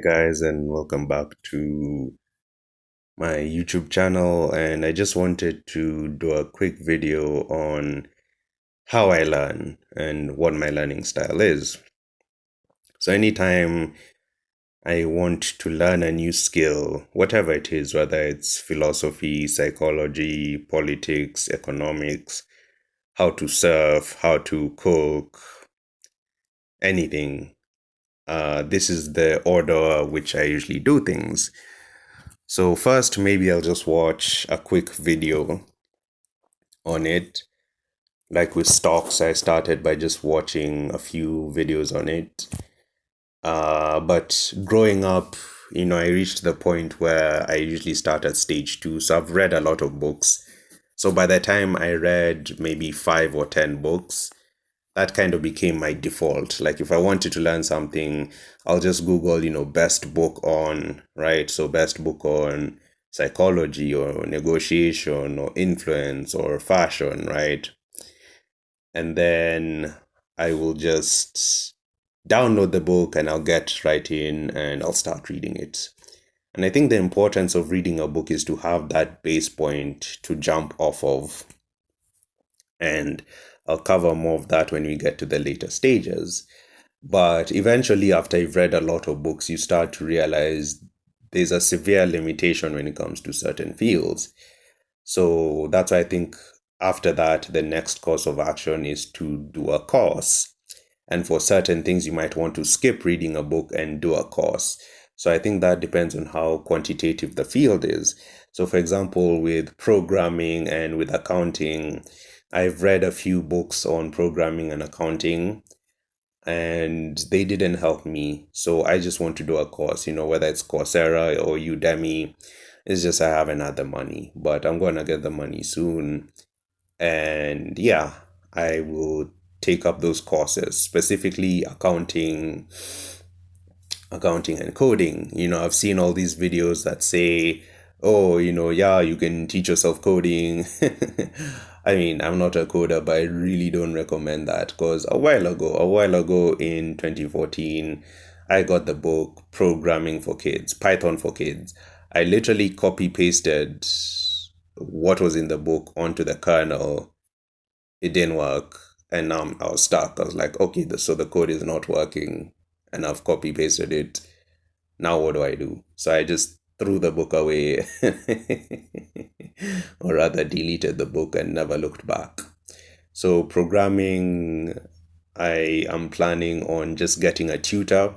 guys, and welcome back to my YouTube channel. And I just wanted to do a quick video on how I learn and what my learning style is. So, anytime I want to learn a new skill, whatever it is, whether it's philosophy, psychology, politics, economics, how to surf, how to cook, anything, this is the order which I usually do things. So first, maybe I'll just watch a quick video on it. Like with stocks, I started by just watching a few videos on it. But growing up, I reached the point where I usually start at stage two. So I've read a lot of books. So by the time I read maybe 5 or 10 books, that kind of became my default. Like if I wanted to learn something, I'll just Google, best book on, right? So best book on psychology or negotiation or influence or fashion, right? And then I will just download the book and I'll get right in and I'll start reading it. And I think the importance of reading a book is to have that base point to jump off of. And I'll cover more of that when we get to the later stages. But eventually, after you've read a lot of books, you start to realize there's a severe limitation when it comes to certain fields. So that's why I think after that, the next course of action is to do a course. And for certain things, you might want to skip reading a book and do a course. So I think that depends on how quantitative the field is. So, for example, with programming and with accounting, I've read a few books on programming and accounting, and they didn't help me. So I just want to do a course, whether it's Coursera or Udemy. It's just I haven't had the money, but I'm going to get the money soon. And yeah, I will take up those courses, specifically accounting and coding. I've seen all these videos that say, oh, yeah, you can teach yourself coding. I mean, I'm not a coder, but I really don't recommend that because a while ago in 2014, I got the book Programming for Kids, Python for Kids. I literally copy pasted what was in the book onto the kernel. It didn't work. And now I was stuck. I was like, okay, so the code is not working and I've copy pasted it. Now what do I do? So I just threw the book away, or rather deleted the book and never looked back. So programming, I am planning on just getting a tutor.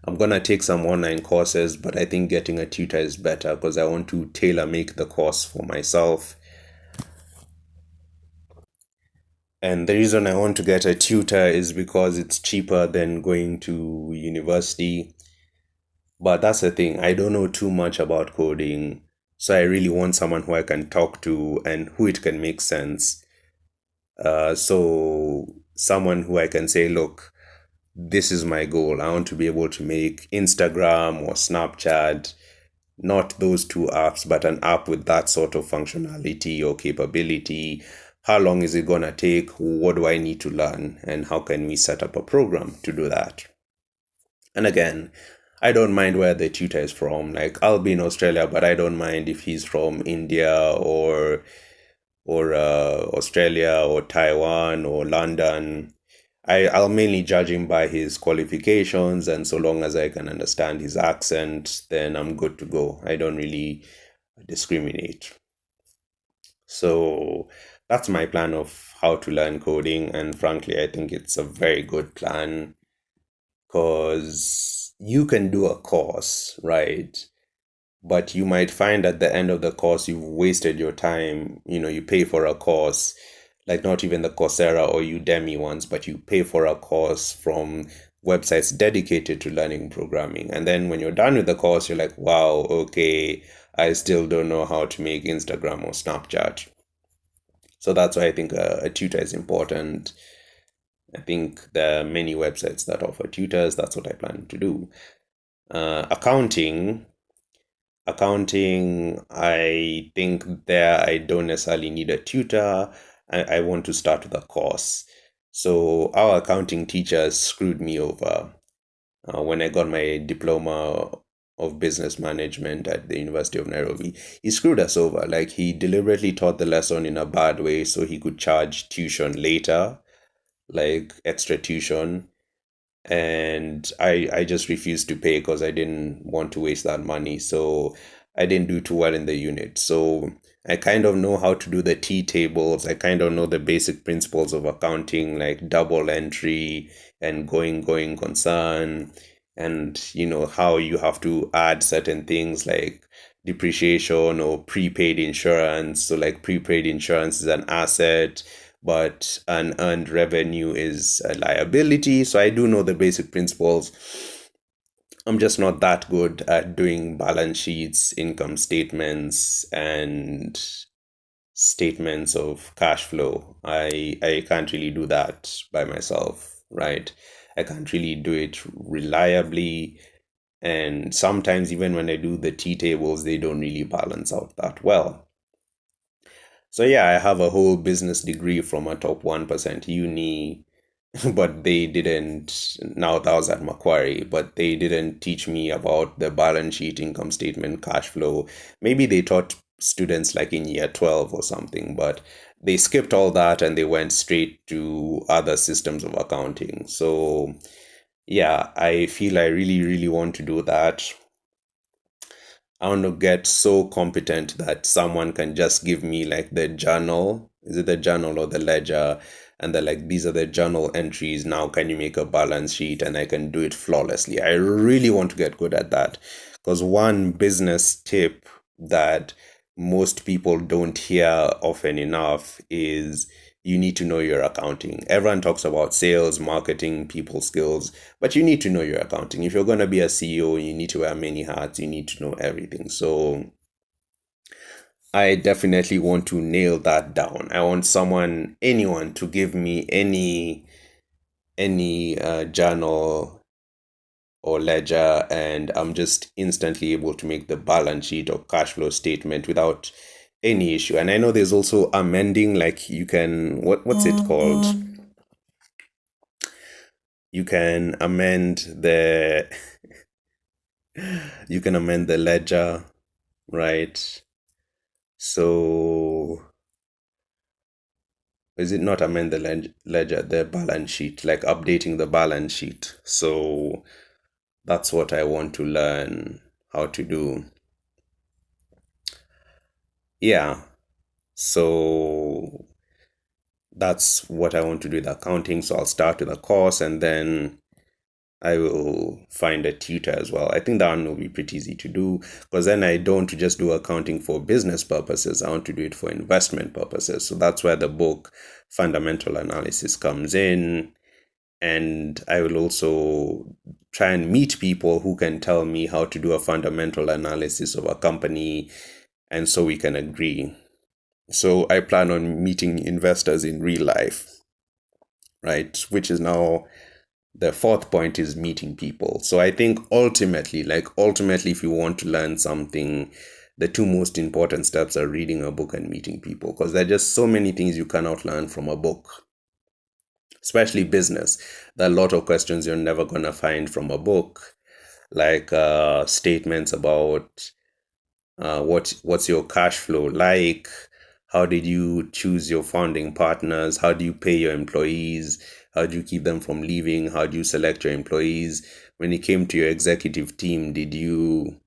I'm gonna take some online courses, but I think getting a tutor is better because I want to tailor make the course for myself. And the reason I want to get a tutor is because it's cheaper than going to university. But that's the thing, I don't know too much about coding. So I really want someone who I can talk to and who it can make sense. So someone who I can say, look, this is my goal. I want to be able to make Instagram or Snapchat, not those two apps, but an app with that sort of functionality or capability. How long is it going to take? What do I need to learn? And how can we set up a program to do that? And again, I don't mind where the tutor is from. Like I'll be in Australia, but I don't mind if he's from India or Australia or Taiwan or London. I'll mainly judge him by his qualifications, and so long as I can understand his accent, then I'm good to go. I don't really discriminate. So that's my plan of how to learn coding, and frankly, I think it's a very good plan because you can do a course, right? But you might find at the end of the course you've wasted your time. You pay for a course, like not even the Coursera or Udemy ones, but you pay for a course from websites dedicated to learning programming. And then when you're done with the course, you're like, wow, okay, I still don't know how to make Instagram or Snapchat. So that's why I think a tutor is important. I think there are many websites that offer tutors. That's what I plan to do. Accounting, I think there I don't necessarily need a tutor. I want to start with a course. So our accounting teachers screwed me over. when I got my diploma of business management at the University of Nairobi. He screwed us over. Like, he deliberately taught the lesson in a bad way so he could charge tuition later, like extra tuition. And I just refused to pay because I didn't want to waste that money. So I didn't do too well in the unit. So I kind of know how to do the T tables. I kind of know the basic principles of accounting, like double entry and going concern, and how you have to add certain things like depreciation or prepaid insurance. So like prepaid insurance is an asset, but unearned revenue is a liability. So I do know the basic principles. I'm just not that good at doing balance sheets, income statements, and statements of cash flow. I can't really do that by myself, right? I can't really do it reliably. And sometimes, even when I do the T tables, they don't really balance out that well. So, yeah, I have a whole business degree from a top 1% uni, but they didn't. Now, that was at Macquarie, but they didn't teach me about the balance sheet, income statement, cash flow. Maybe they taught students like in year 12 or something, but they skipped all that and they went straight to other systems of accounting. So, yeah, I feel I really, really want to do that. I want to get so competent that someone can just give me like the journal. Is it the journal or the ledger? And they're like, these are the journal entries. Now, can you make a balance sheet? And I can do it flawlessly. I really want to get good at that. Because one business tip that most people don't hear often enough is you need to know your accounting. Everyone talks about sales, marketing, people skills, but you need to know your accounting. If you're going to be a CEO, you need to wear many hats, you need to know everything. So I definitely want to nail that down. I want anyone to give me any journal or ledger, and I'm just instantly able to make the balance sheet or cash flow statement without any issue. And I know there's also amending, like you can what's it called? You can amend the you can amend the ledger, right? So is it not amend the ledger, the balance sheet, like updating the balance sheet? So that's what I want to learn how to do. Yeah. So that's what I want to do with accounting. So I'll start with a course and then I will find a tutor as well. I think that one will be pretty easy to do because then I don't just do accounting for business purposes. I want to do it for investment purposes. So that's where the book Fundamental Analysis comes in. And I will also try and meet people who can tell me how to do a fundamental analysis of a company. And so we can agree. So I plan on meeting investors in real life, right? Which is now the fourth point is meeting people. So I think ultimately, if you want to learn something, the two most important steps are reading a book and meeting people because there are just so many things you cannot learn from a book, especially business. There are a lot of questions you're never going to find from a book, like statements about what's your cash flow like? How did you choose your founding partners? How do you pay your employees? How do you keep them from leaving? How do you select your employees? When it came to your executive team, did you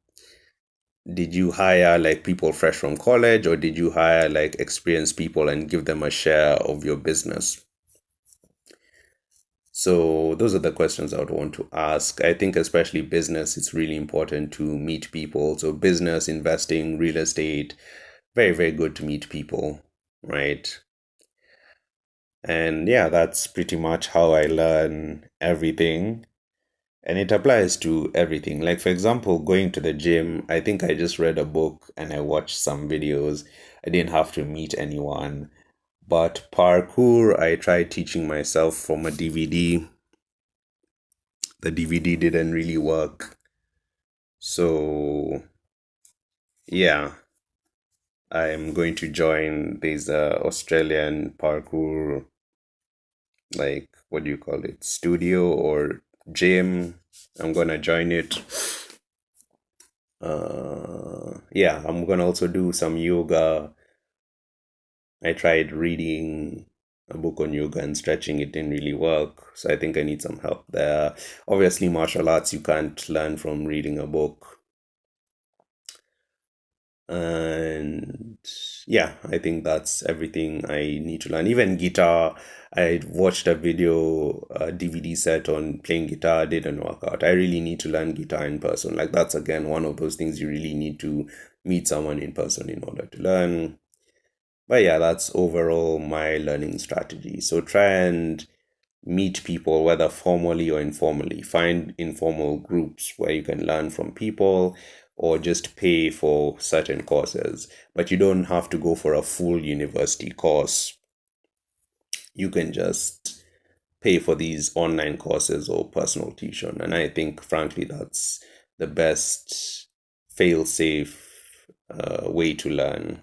hire like people fresh from college or did you hire like experienced people and give them a share of your business? So those are the questions I would want to ask. I think especially business, it's really important to meet people. So business, investing, real estate, very, very good to meet people, right? And yeah, that's pretty much how I learn everything. And it applies to everything. Like, for example, going to the gym, I think I just read a book and I watched some videos. I didn't have to meet anyone. But parkour, I tried teaching myself from a DVD. The DVD didn't really work. So, yeah, I'm going to join this Australian parkour, like, what do you call it, studio or gym. I'm gonna join it. Yeah, I'm gonna also do some yoga. I tried reading a book on yoga and stretching. It didn't really work, so I think I need some help there. Obviously, martial arts you can't learn from reading a book. And yeah, I think that's everything I need to learn. Even guitar, I watched a video, a DVD set on playing guitar, didn't work out. I really need to learn guitar in person. Like, that's again one of those things you really need to meet someone in person in order to learn. But yeah, that's overall my learning strategy. So try and meet people, whether formally or informally. Find informal groups where you can learn from people or just pay for certain courses. But you don't have to go for a full university course. You can just pay for these online courses or personal tuition. And I think, frankly, that's the best fail safe way to learn.